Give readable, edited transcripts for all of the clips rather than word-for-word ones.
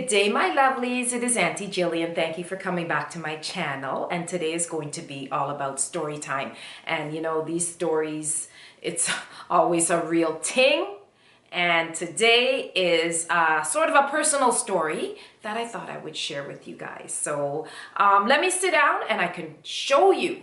day, my lovelies. It is Auntie Jillian. Thank you for coming back to my channel. And today is going to be all about story time. And you know, these stories, it's always a real ting. And today is sort of a personal story that I thought I would share with you guys. So let me sit down and I can show you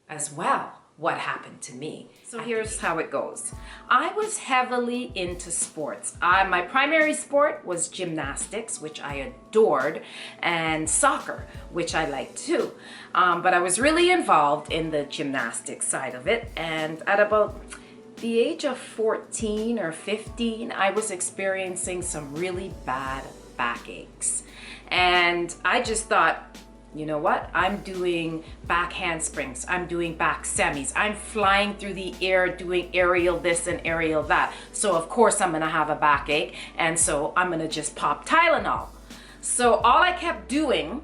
as well what happened to me. So here's how it goes. I was heavily into sports. My primary sport was gymnastics, which I adored, and soccer, which I liked too. But I was really involved in the gymnastics side of it. And at about the age of 14 or 15, I was experiencing some really bad backaches. And I just thought, you know what? I'm doing back handsprings. I'm doing back semis. I'm flying through the air doing aerial this and aerial that. So of course I'm gonna have a backache. And so I'm gonna just pop Tylenol. So all I kept doing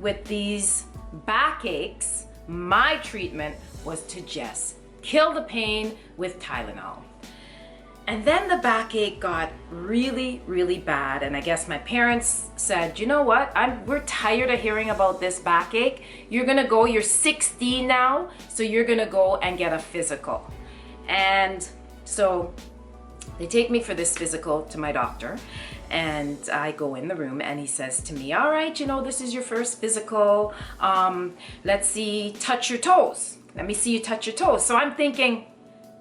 with these backaches, my treatment was to just kill the pain with Tylenol. And then the backache got really, really bad. And I guess my parents said, you know what? We're tired of hearing about this backache. You're gonna go, you're 16 now, so you're gonna go and get a physical. And so they take me for this physical to my doctor. And I go in the room and he says to me, all right, you know, this is your first physical. Let's see, touch your toes. Let me see you touch your toes. So I'm thinking,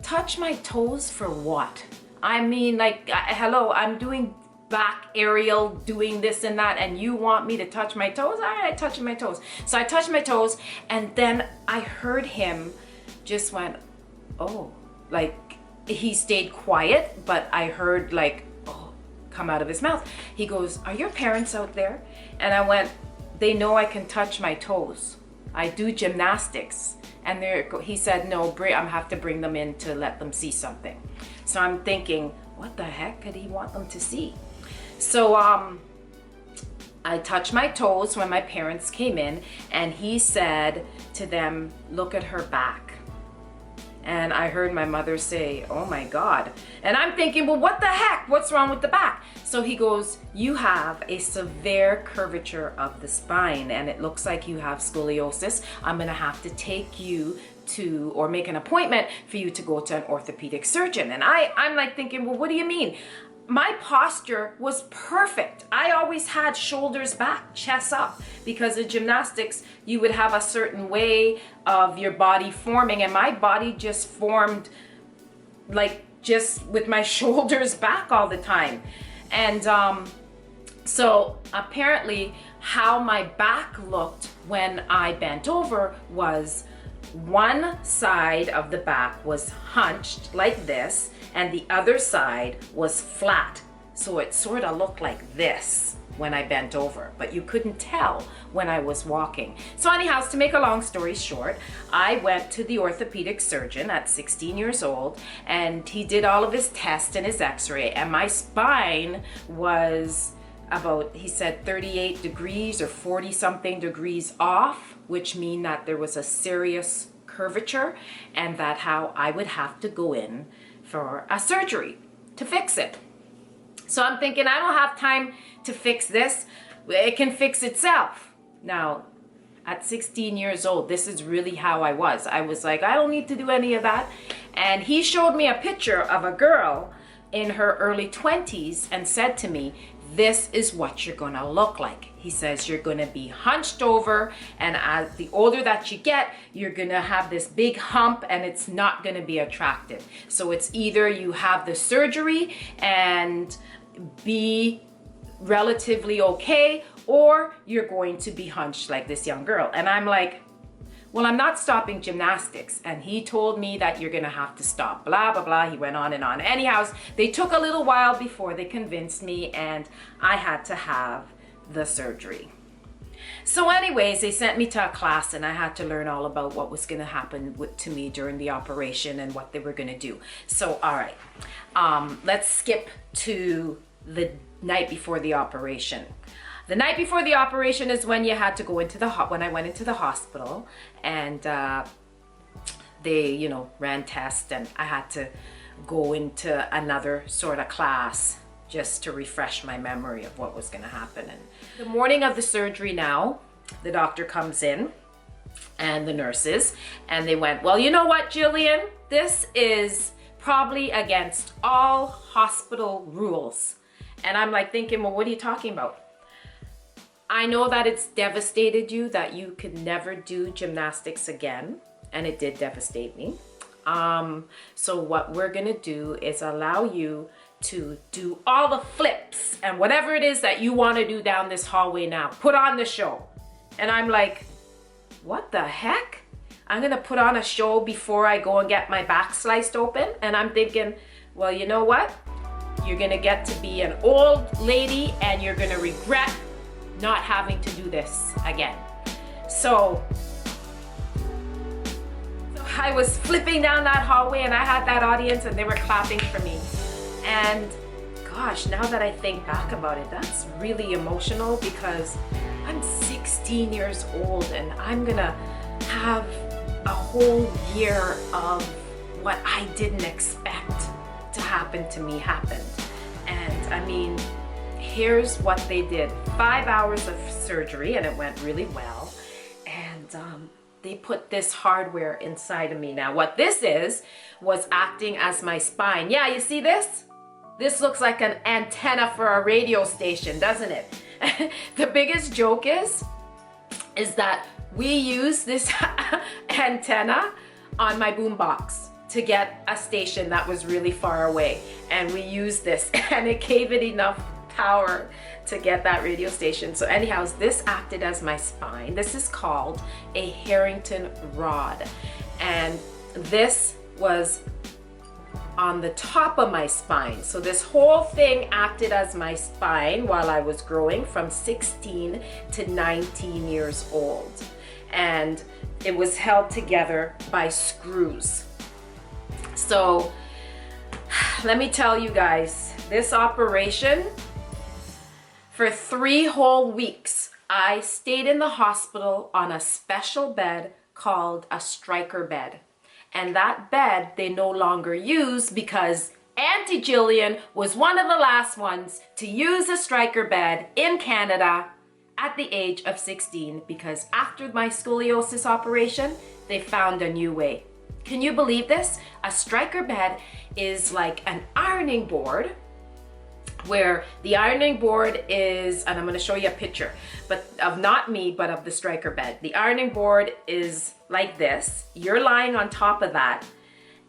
touch my toes for what? I mean, like, hello, I'm doing back aerial, doing this and that, and you want me to touch my toes? All right, touching my toes. So I touched my toes, and then I heard him just went, oh, like, he stayed quiet, but I heard like, oh, come out of his mouth. He goes, are your parents out there? And I went, they know I can touch my toes. I do gymnastics. And he said, no, I have to bring them in to let them see something. So I'm thinking, what the heck could he want them to see? So I touched my toes when my parents came in, and he said to them, look at her back. And I heard my mother say, oh my God. And I'm thinking, well, what the heck? What's wrong with the back? So he goes, you have a severe curvature of the spine and it looks like you have scoliosis. I'm gonna have to take you to, or make an appointment for you to go to an orthopedic surgeon. And I'm like thinking, well, what do you mean? My posture was perfect. I always had shoulders back, chest up, because in gymnastics, you would have a certain way of your body forming, and my body just formed like just with my shoulders back all the time. And so apparently how my back looked when I bent over was one side of the back was hunched like this, and the other side was flat. So it sort of looked like this when I bent over, but you couldn't tell when I was walking. So anyhow, to make a long story short, I went to the orthopedic surgeon at 16 years old, and he did all of his tests and his x-ray, and my spine was about, he said 38 degrees or 40 something degrees off, which mean that there was a serious curvature and that how I would have to go in for a surgery to fix it. So I'm thinking, I don't have time to fix this. It can fix itself. Now, at 16 years old, this is really how I was. I was like, I don't need to do any of that. And he showed me a picture of a girl in her early 20s and said to me, this is what you're gonna look like. He says you're gonna be hunched over, and as the older that you get, you're gonna have this big hump and it's not gonna be attractive. So it's either you have the surgery and be relatively okay, or you're going to be hunched like this young girl. And I'm like, well, I'm not stopping gymnastics. And he told me that you're gonna have to stop, blah, blah, blah. He went on and on. Anyhow, they took a little while before they convinced me, and I had to have the surgery. So anyways, they sent me to a class, and I had to learn all about what was gonna happen to me during the operation and what they were gonna do. So, all right, let's skip to the night before the operation. The night before the operation is when you had to go into when I went into the hospital, and they, you know, ran tests, and I had to go into another sort of class just to refresh my memory of what was going to happen. And the morning of the surgery now, the doctor comes in and the nurses, and they went, well, you know what, Jillian, this is probably against all hospital rules. And I'm like thinking, well, what are you talking about? I know that it's devastated you, that you could never do gymnastics again. And it did devastate me. So what we're gonna do is allow you to do all the flips and whatever it is that you wanna do down this hallway now. Put on the show. And I'm like, what the heck? I'm gonna put on a show before I go and get my back sliced open? And I'm thinking, well, you know what? You're gonna get to be an old lady and you're gonna regret not having to do this again. So I was flipping down that hallway and I had that audience and they were clapping for me. And gosh, now that I think back about it, that's really emotional because I'm 16 years old and I'm gonna have a whole year of what I didn't expect to happen to me happened. And I mean, here's what they did. 5 hours of surgery and it went really well. And they put this hardware inside of me. Now what this was acting as my spine. Yeah, you see this? This looks like an antenna for a radio station, doesn't it? The biggest joke is that we use this antenna on my boombox to get a station that was really far away. And we used this and it gave it enough power to get that radio station. So anyhow, this acted as my spine. This is called a Harrington rod. And this was on the top of my spine. So this whole thing acted as my spine while I was growing from 16 to 19 years old. And it was held together by screws. So let me tell you guys, this operation, for 3 whole weeks, I stayed in the hospital on a special bed called a striker bed. And that bed they no longer use because Auntie Jillian was one of the last ones to use a striker bed in Canada at the age of 16 because after my scoliosis operation, they found a new way. Can you believe this? A striker bed is like an ironing board where the ironing board is, and I'm going to show you a picture, but of not me, but of the striker bed. The ironing board is like this. You're lying on top of that,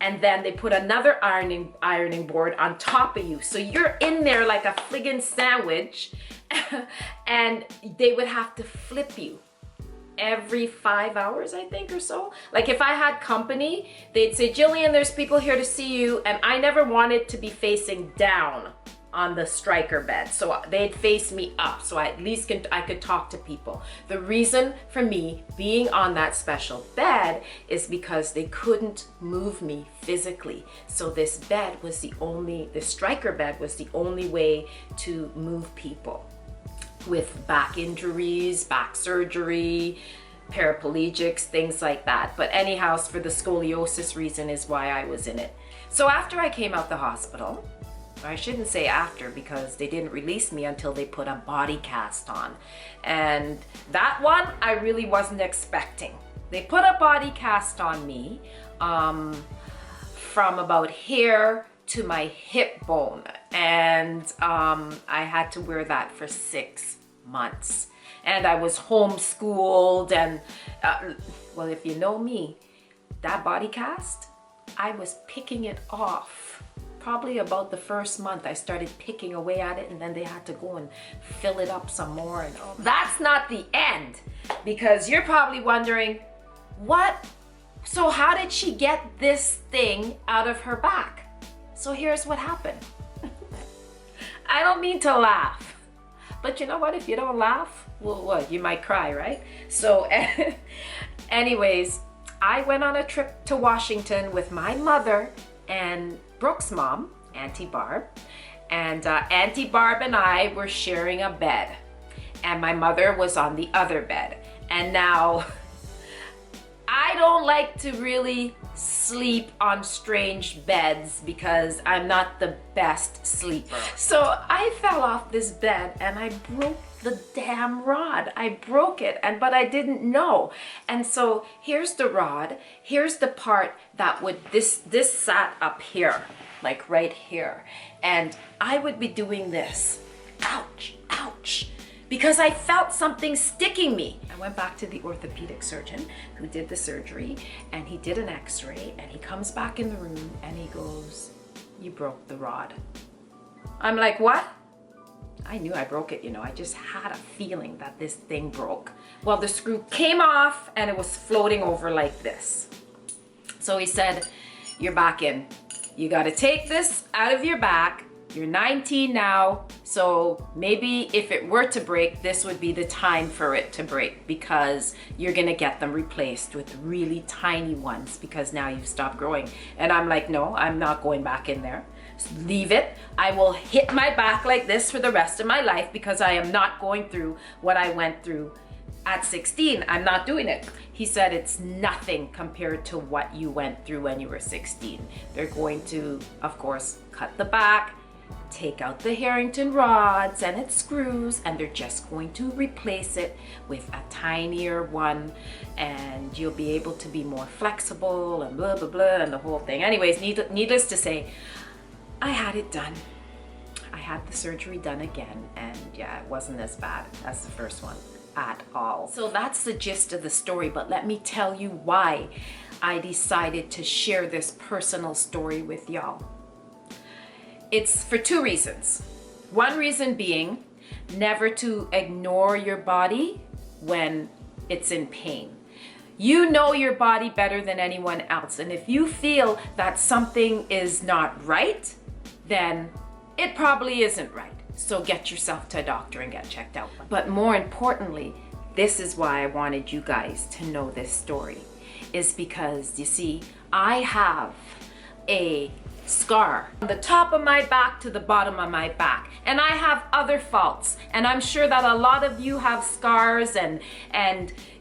and then they put another ironing board on top of you. So you're in there like a friggin' sandwich, and they would have to flip you every 5 hours, I think, or so. Like if I had company, they'd say, Jillian, there's people here to see you, and I never wanted to be facing down on the striker bed, so they'd face me up so at least I could talk to people. The reason for me being on that special bed is because they couldn't move me physically. So this bed was the striker bed was the only way to move people with back injuries, back surgery, paraplegics, things like that. But anyhow, for the scoliosis reason is why I was in it. So after I came out the hospital, I shouldn't say after because they didn't release me until they put a body cast on. And that one I really wasn't expecting. They put a body cast on me from about here to my hip bone. And I had to wear that for 6 months. And I was homeschooled and, well, if you know me, that body cast, I was picking it off. Probably about the first month I started picking away at it, and then they had to go and fill it up some more. And that's not the end, because you're probably wondering, what? So how did she get this thing out of her back? So here's what happened. I don't mean to laugh, but you know what? If you don't laugh, well, what? You might cry, right? So anyways, I went on a trip to Washington with my mother and Brooke's mom, Auntie Barb, and Auntie Barb and I were sharing a bed, and my mother was on the other bed. And now I don't like to really sleep on strange beds because I'm not the best sleeper. So I fell off this bed and I broke the damn rod. I broke it, but I didn't know. And so here's the rod. Here's the part that would, this sat up here, like right here. And I would be doing this. Ouch, ouch. Because I felt something sticking me. I went back to the orthopedic surgeon who did the surgery, and he did an x-ray, and he comes back in the room and he goes, "You broke the rod." I'm like, "What?" I knew I broke it, you know. I just had a feeling that this thing broke. Well, the screw came off and it was floating over like this. So he said, "You're back in. You got to take this out of your back. You're 19 now, so maybe if it were to break, this would be the time for it to break because you're gonna get them replaced with really tiny ones because now you've stopped growing." And I'm like, "No, I'm not going back in there. Leave it. I will hit my back like this for the rest of my life because I am not going through what I went through at 16. I'm not doing it." He said, "It's nothing compared to what you went through when you were 16. They're going to, of course, cut the back, take out the Harrington rods and its screws, and they're just going to replace it with a tinier one, and you'll be able to be more flexible and blah, blah, blah, and the whole thing." Anyways, needless to say, I had it done. I had the surgery done again, and yeah, it wasn't as bad as the first one at all. So that's the gist of the story, but let me tell you why I decided to share this personal story with y'all. It's for two reasons. One reason being never to ignore your body when it's in pain. You know your body better than anyone else, and if you feel that something is not right, then it probably isn't right. So get yourself to a doctor and get checked out. But more importantly, this is why I wanted you guys to know this story, is because you see, I have a scar from the top of my back to the bottom of my back, and I have other faults, and I'm sure that a lot of you have scars and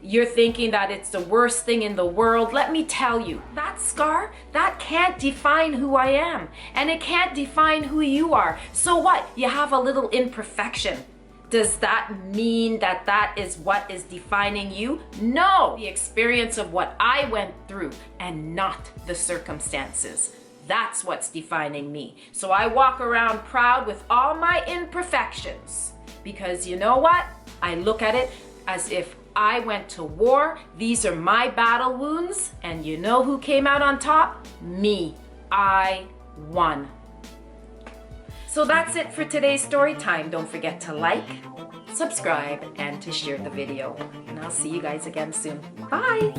you're thinking that it's the worst thing in the world. Let me tell you, that scar, that can't define who I am, and it can't define who you are. So what? You have a little imperfection. Does that mean that that is what is defining you? No, the experience of what I went through and not the circumstances. That's what's defining me. So I walk around proud with all my imperfections because you know what? I look at it as if I went to war. These are my battle wounds, and you know who came out on top? Me. I won. So that's it for today's story time. Don't forget to like, subscribe, and to share the video. And I'll see you guys again soon. Bye.